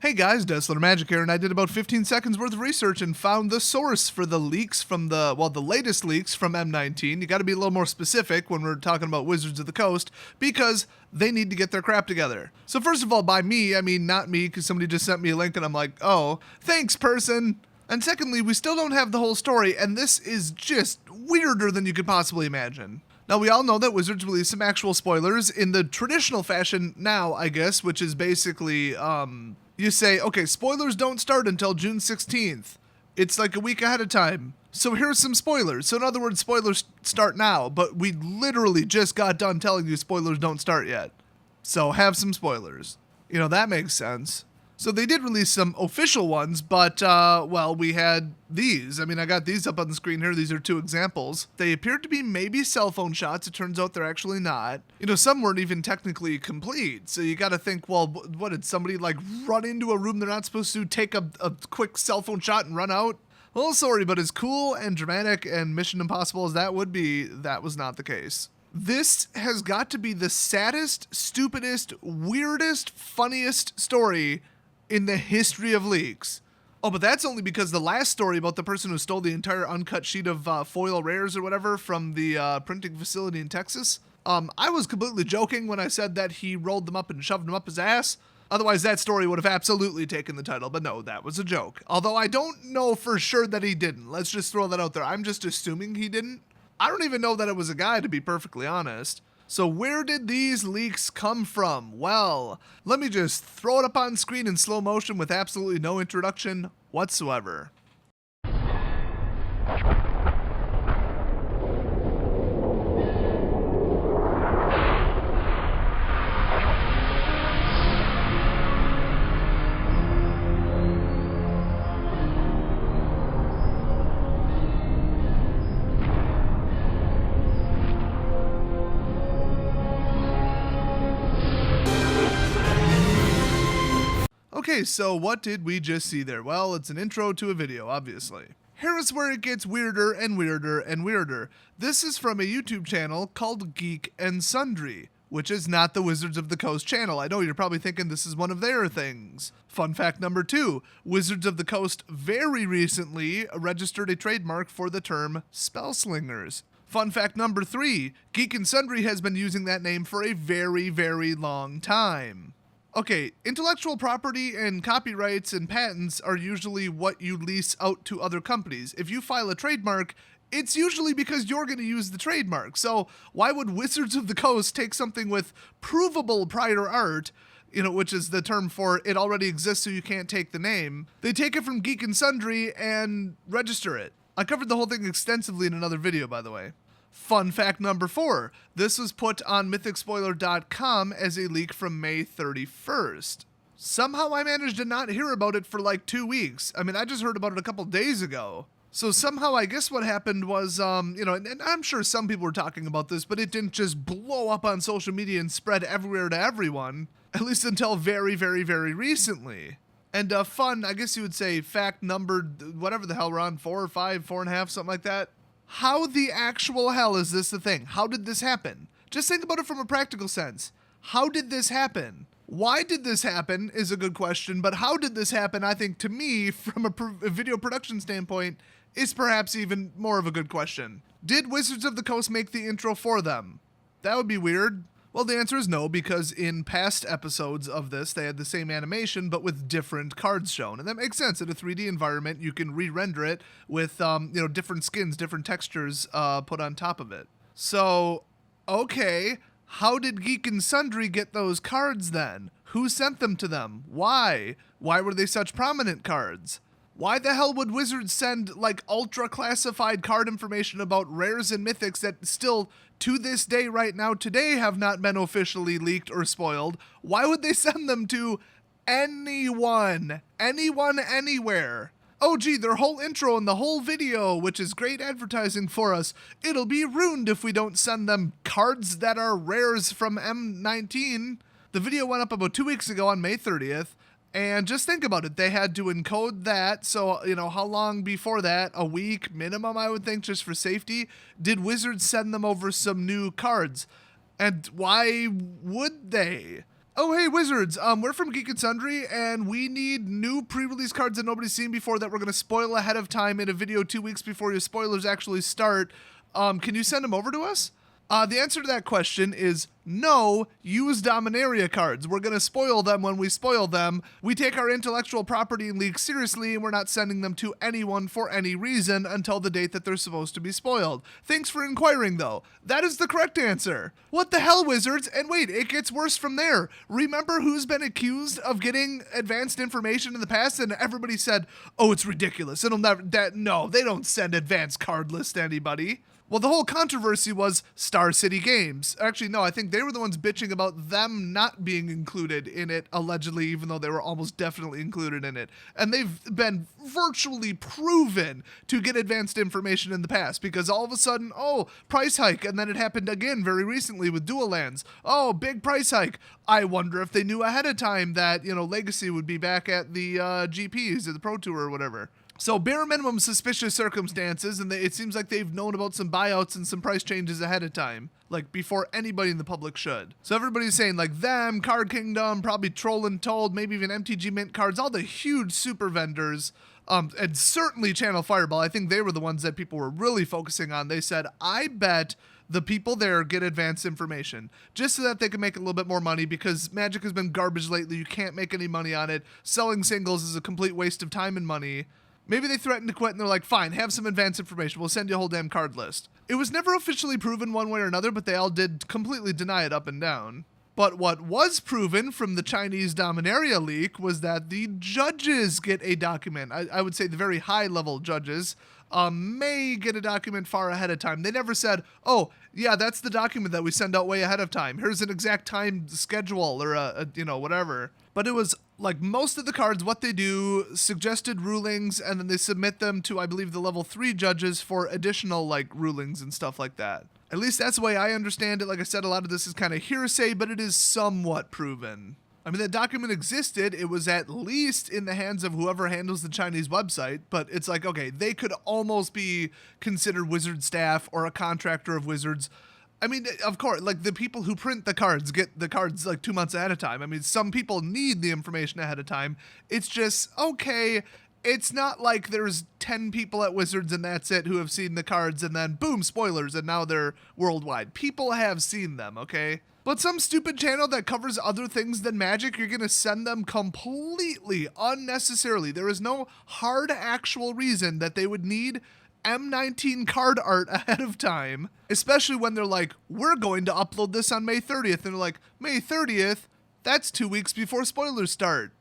Hey guys, Dazzler Magic here, and I did about 15 seconds worth of research and found the source for the leaks from the latest leaks from M19. You gotta be a little more specific when we're talking about Wizards of the Coast, because they need to get their crap together. So first of all, by me, I mean not me, because somebody just sent me a link and I'm like, oh, thanks person. And secondly, we still don't have the whole story, and this is just weirder than you could possibly imagine. Now, we all know that Wizards released some actual spoilers in the traditional fashion now, I guess, which is basically, you say, okay, spoilers don't start until June 16th. It's like a week ahead of time. So here's some spoilers. So in other words, spoilers start now, but we literally just got done telling you spoilers don't start yet. So have some spoilers. You know, that makes sense. So they did release some official ones, but, we had these. I mean, I got these up on the screen here. These are two examples. They appeared to be maybe cell phone shots. It turns out they're actually not. You know, some weren't even technically complete. So you got to think, well, what, did somebody, like, run into a room they're not supposed to, take a quick cell phone shot and run out? Well, sorry, but as cool and dramatic and Mission Impossible as that would be, that was not the case. This has got to be the saddest, stupidest, weirdest, funniest story in the history of leaks. Oh, but that's only because the last story about the person who stole the entire uncut sheet of foil rares or whatever from the printing facility in Texas, I was completely joking when I said that he rolled them up and shoved them up his ass. Otherwise, that story would have absolutely taken the title, but no, that was a joke. Although I don't know for sure that he didn't. Let's just throw that out there. I'm just assuming he didn't. I don't even know that it was a guy, to be perfectly honest. So where did these leaks come from? Well, let me just throw it up on screen in slow motion with absolutely no introduction whatsoever. Okay, so what did we just see there? Well, it's an intro to a video, obviously. Here is where it gets weirder and weirder and weirder. This is from a YouTube channel called Geek and Sundry, which is not the Wizards of the Coast channel. I know you're probably thinking this is one of their things. Fun fact number 2, Wizards of the Coast very recently registered a trademark for the term spellslingers. Fun fact number 3, Geek and Sundry has been using that name for a very, very long time. Okay, intellectual property and copyrights and patents are usually what you lease out to other companies. If you file a trademark, it's usually because you're going to use the trademark. So why would Wizards of the Coast take something with provable prior art, you know, which is the term for it already exists so you can't take the name? They take it from Geek and Sundry and register it. I covered the whole thing extensively in another video, by the way. Fun fact number 4, this was put on mythicspoiler.com as a leak from May 31st. Somehow I managed to not hear about it for like 2 weeks. I mean, I just heard about it a couple days ago. So somehow I guess what happened was, and I'm sure some people were talking about this, but it didn't just blow up on social media and spread everywhere to everyone, at least until very, very, very recently. And fun, I guess you would say fact numbered, whatever the hell we're on, 4 or 5, 4.5, something like that. How the actual hell is this a thing? How did this happen? Just think about it from a practical sense. How did this happen? Why did this happen is a good question, but how did this happen, I think, to me, from a video production standpoint, is perhaps even more of a good question. Did Wizards of the Coast make the intro for them? That would be weird. Well, the answer is no, because in past episodes of this, they had the same animation, but with different cards shown. And that makes sense. In a 3D environment, you can re-render it with, different skins, different textures put on top of it. So, okay, how did Geek and Sundry get those cards then? Who sent them to them? Why? Why were they such prominent cards? Why the hell would Wizards send, like, ultra-classified card information about rares and mythics that still, to this day right now, today have not been officially leaked or spoiled? Why would they send them to anyone? Anyone, anywhere? Oh gee, their whole intro and the whole video, which is great advertising for us, it'll be ruined if we don't send them cards that are rares from M19. The video went up about 2 weeks ago on May 30th. And just think about it. They had to encode that. So, how long before that? A week minimum, I would think, just for safety. Did Wizards send them over some new cards? And why would they? Oh, hey, Wizards. We're from Geek and Sundry, and we need new pre-release cards that nobody's seen before that we're going to spoil ahead of time in a video 2 weeks before your spoilers actually start. Can you send them over to us? The answer to that question is no. Use Dominaria cards. We're going to spoil them when we spoil them. We take our intellectual property and leaks seriously, and we're not sending them to anyone for any reason until the date that they're supposed to be spoiled. Thanks for inquiring, though. That is the correct answer. What the hell, Wizards? And wait, it gets worse from there. Remember who's been accused of getting advanced information in the past, and everybody said, oh, it's ridiculous. It'll never, no, they don't send advanced card lists to anybody. Well, the whole controversy was Star City Games. Actually, no, I think they were the ones bitching about them not being included in it, allegedly, even though they were almost definitely included in it. And they've been virtually proven to get advanced information in the past, because all of a sudden, oh, price hike, and then it happened again very recently with Dual Lands. Oh, big price hike. I wonder if they knew ahead of time that, Legacy would be back at the GPs or the Pro Tour or whatever. So bare minimum suspicious circumstances, and it seems like they've known about some buyouts and some price changes ahead of time, like before anybody in the public should. So everybody's saying like them, Card Kingdom, probably Troll and Told, maybe even MTG Mint Cards, all the huge super vendors, and certainly Channel Fireball. I think they were the ones that people were really focusing on. They said, I bet the people there get advanced information just so that they can make a little bit more money, because Magic has been garbage lately. You can't make any money on it. Selling singles is a complete waste of time and money. Maybe they threatened to quit and they're like, fine, have some advanced information. We'll send you a whole damn card list. It was never officially proven one way or another, but they all did completely deny it up and down. But what was proven from the Chinese Dominaria leak was that the judges get a document. I would say the very high-level judges may get a document far ahead of time. They never said, oh, yeah, that's the document that we send out way ahead of time. Here's an exact time schedule or whatever. But it was like most of the cards, what they do, suggested rulings, and then they submit them to, I believe, the level 3 judges for additional rulings and stuff like that. At least that's the way I understand it. Like I said, a lot of this is kind of hearsay, but it is somewhat proven. I mean, that document existed. It was at least in the hands of whoever handles the Chinese website, but it's like, okay, they could almost be considered Wizard staff or a contractor of Wizards. I mean, of course, the people who print the cards get the cards 2 months ahead of time. I mean, some people need the information ahead of time. It's just, okay, it's not like there's 10 people at Wizards and that's it who have seen the cards and then boom, spoilers, and now they're worldwide. People have seen them, okay? But some stupid channel that covers other things than Magic, you're going to send them completely unnecessarily. There is no hard actual reason that they would need M19 card art ahead of time, especially when they're like, we're going to upload this on May 30th. And they're like, May 30th? That's 2 weeks before spoilers start.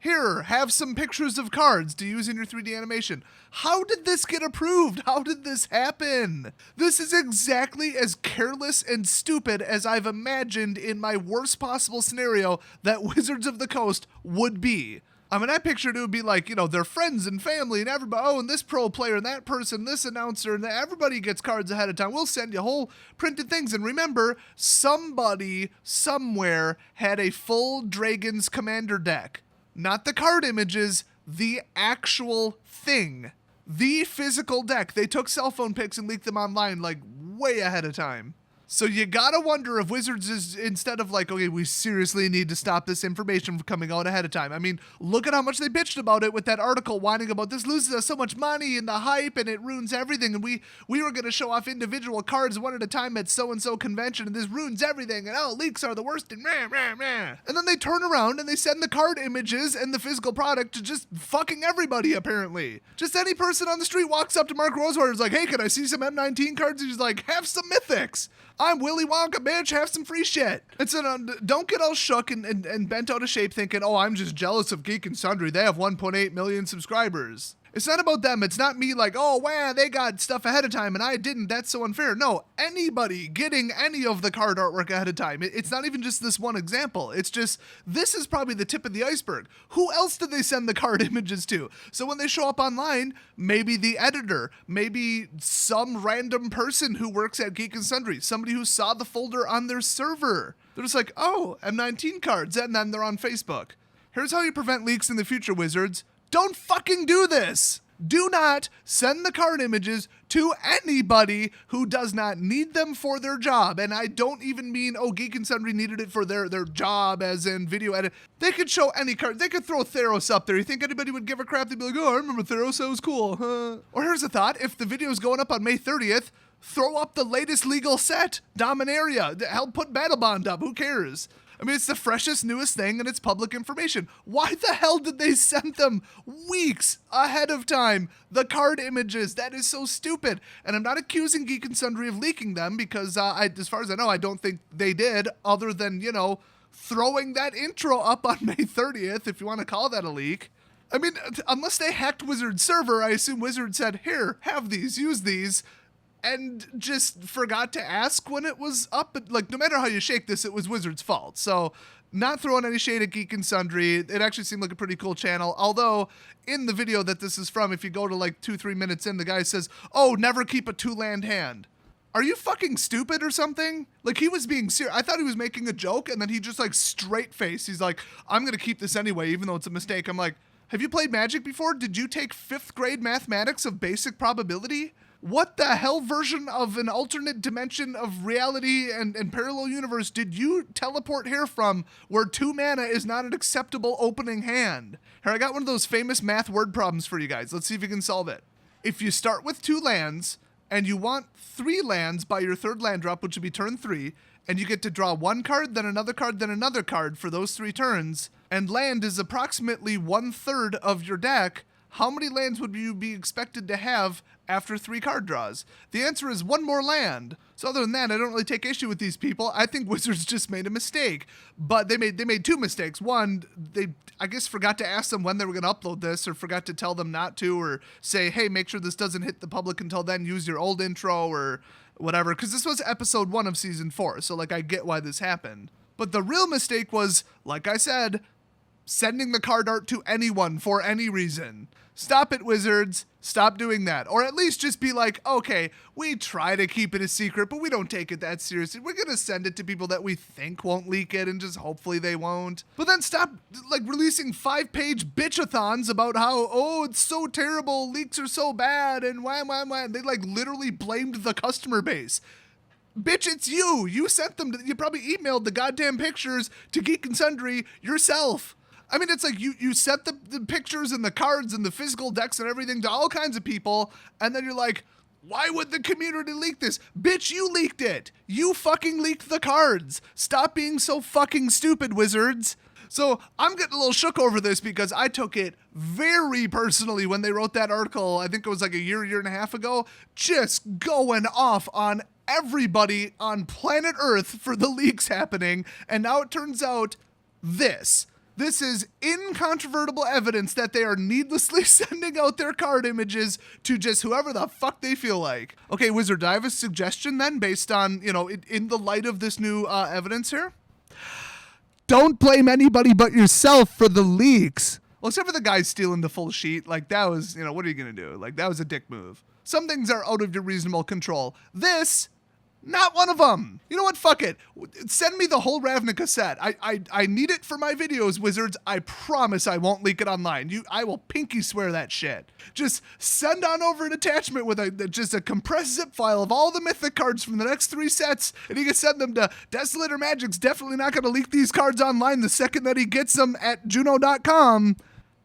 Here, have some pictures of cards to use in your 3D animation. How did this get approved? How did this happen? This is exactly as careless and stupid as I've imagined in my worst possible scenario that Wizards of the Coast would be. I mean, I pictured it would be like, their friends and family and everybody, oh, and this pro player and that person, this announcer, and everybody gets cards ahead of time. We'll send you whole printed things. And remember, somebody somewhere had a full Dragon's Commander deck. Not the card images, the actual thing. The physical deck. They took cell phone pics and leaked them online way ahead of time. So you gotta wonder if Wizards is, instead of okay, we seriously need to stop this information from coming out ahead of time. I mean, look at how much they bitched about it with that article whining about this loses us so much money and the hype and it ruins everything. And we were gonna show off individual cards one at a time at so-and-so convention and this ruins everything. And leaks are the worst and rah, rah, rah. And then they turn around and they send the card images and the physical product to just fucking everybody, apparently. Just any person on the street walks up to Mark Rosewater and is like, hey, can I see some M19 cards? And he's like, have some Mythics. I'm Willy Wonka, bitch, have some free shit. And so don't get all shook and bent out of shape thinking, oh, I'm just jealous of Geek and Sundry. They have 1.8 million subscribers. It's not about them. It's not me oh, wow, they got stuff ahead of time and I didn't. That's so unfair. No, anybody getting any of the card artwork ahead of time. It's not even just this one example. It's just, this is probably the tip of the iceberg. Who else did they send the card images to? So when they show up online, maybe the editor, maybe some random person who works at Geek and Sundry, somebody who saw the folder on their server. They're just like, oh, M19 cards, and then they're on Facebook. Here's how you prevent leaks in the future, Wizards. Don't fucking do this. Do not send the card images to anybody who does not need them for their job. And I don't even mean, oh, Geek and Sundry needed it for their job as in video edit. They could show any card. They could throw Theros up there. You think anybody would give a crap? They'd be like, oh, I remember Theros, that was cool. Huh? Or here's a thought. If the video is going up on May 30th, throw up the latest legal set, Dominaria. Hell, put Battlebond up. Who cares? I mean, it's the freshest, newest thing, and it's public information. Why the hell did they send them weeks ahead of time? The card images, that is so stupid. And I'm not accusing Geek and Sundry of leaking them because, as far as I know, I don't think they did, other than, you know, throwing that intro up on May 30th, if you want to call that a leak. I mean, unless they hacked Wizard's server, I assume Wizard said, here, have these, use these, and just forgot to ask when it was up. Like, no matter how you shake this, it was Wizard's fault. So, not throwing any shade at Geek and Sundry. It actually seemed like a pretty cool channel. Although, in the video that this is from, if you go to like 2-3 minutes in, the guy says, oh, never keep a 2-land hand. Are you fucking stupid or something? Like, he was being serious. I thought he was making a joke, and then he just like straight face. He's like, I'm going to keep this anyway, even though it's a mistake. I'm like, have you played Magic before? Did you take 5th grade mathematics of basic probability? What the hell version of an alternate dimension of reality and parallel universe did you teleport here from where 2 mana is not an acceptable opening hand? Here, I got one of those famous math word problems for you guys. Let's see if you can solve it. If you start with 2 lands and you want 3 lands by your 3rd land drop, which would be turn 3, and you get to draw 1 card, then another card, then another card for those 3 turns, and land is approximately 1/3 of your deck, how many lands would you be expected to have after 3 card draws? The answer is 1 more land. So other than that, I don't really take issue with these people. I think Wizards just made a mistake. But they made 2 mistakes. One, they, I guess, forgot to ask them when they were going to upload this, or forgot to tell them not to, or say, hey, make sure this doesn't hit the public until then, use your old intro, or whatever. Because this was episode 1 of season 4, so like I get why this happened. But the real mistake was, like I said, sending the card art to anyone for any reason. Stop it, Wizards. Stop doing that. Or at least just be like, okay, we try to keep it a secret, but we don't take it that seriously. We're going to send it to people that we think won't leak it, and just hopefully they won't. But then stop like releasing 5-page bitchathons about how, oh, it's so terrible, leaks are so bad, and wham. They like literally blamed the customer base. Bitch, it's you. You sent them. You probably emailed the goddamn pictures to Geek and Sundry yourself. I mean, it's like you sent the pictures and the cards and the physical decks and everything to all kinds of people, and then you're like, why would the community leak this? Bitch, you leaked it. You fucking leaked the cards. Stop being so fucking stupid, Wizards. So I'm getting a little shook over this because I took it very personally when they wrote that article. I think it was like a year and a half ago, just going off on everybody on planet Earth for the leaks happening. And now it turns out this is incontrovertible evidence that they are needlessly sending out their card images to just whoever the fuck they feel like. Okay, Wizard, I have a suggestion then based on, you know, in the light of this new evidence here. Don't blame anybody but yourself for the leaks. Well, except for the guy stealing the full sheet. Like, that was, you know, what are you going to do? Like, that was a dick move. Some things are out of your reasonable control. This, not one of them. You know what? Fuck it. Send me the whole Ravnica set. I need it for my videos, Wizards. I promise I won't leak it online. I will pinky swear that shit. Just send on over an attachment with just a compressed zip file of all the Mythic cards from the next 3 sets, and he can send them to Desolator Magic's definitely not going to leak these cards online the second that he gets them at Juno.com.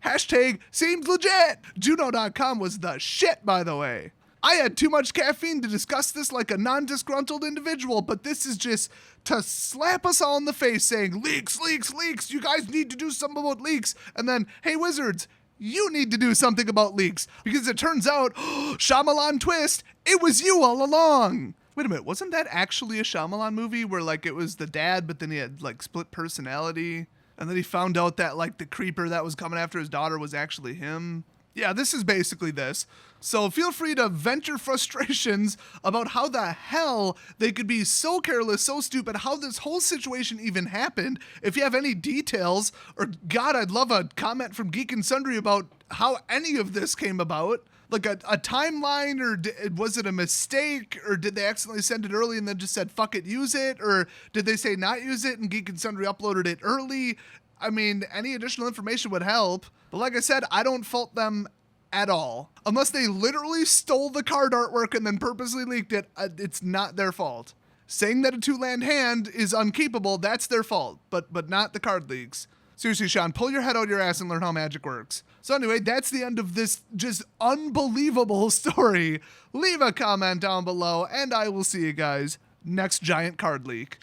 Hashtag seems legit. Juno.com was the shit, by the way. I had too much caffeine to discuss this like a non-disgruntled individual, but this is just to slap us all in the face saying, leaks, leaks, leaks, you guys need to do something about leaks. And then, hey, Wizards, you need to do something about leaks. Because it turns out, Shyamalan twist, it was you all along. Wait a minute, wasn't that actually a Shyamalan movie where like it was the dad, but then he had like split personality? And then he found out that like the creeper that was coming after his daughter was actually him? Yeah, this is basically this. So feel free to vent your frustrations about how the hell they could be so careless, so stupid, how this whole situation even happened. If you have any details, or God, I'd love a comment from Geek and Sundry about how any of this came about. Like a timeline, or was it a mistake, or did they accidentally send it early and then just said, fuck it, use it? Or did they say not use it and Geek and Sundry uploaded it early? I mean, any additional information would help. But like I said, I don't fault them at all. Unless they literally stole the card artwork and then purposely leaked it, it's not their fault. Saying that a two-land hand is unkeepable, that's their fault, but not the card leaks. Seriously, Sean, pull your head out your ass and learn how Magic works. So anyway, that's the end of this just unbelievable story. Leave a comment down below, and I will see you guys next giant card leak.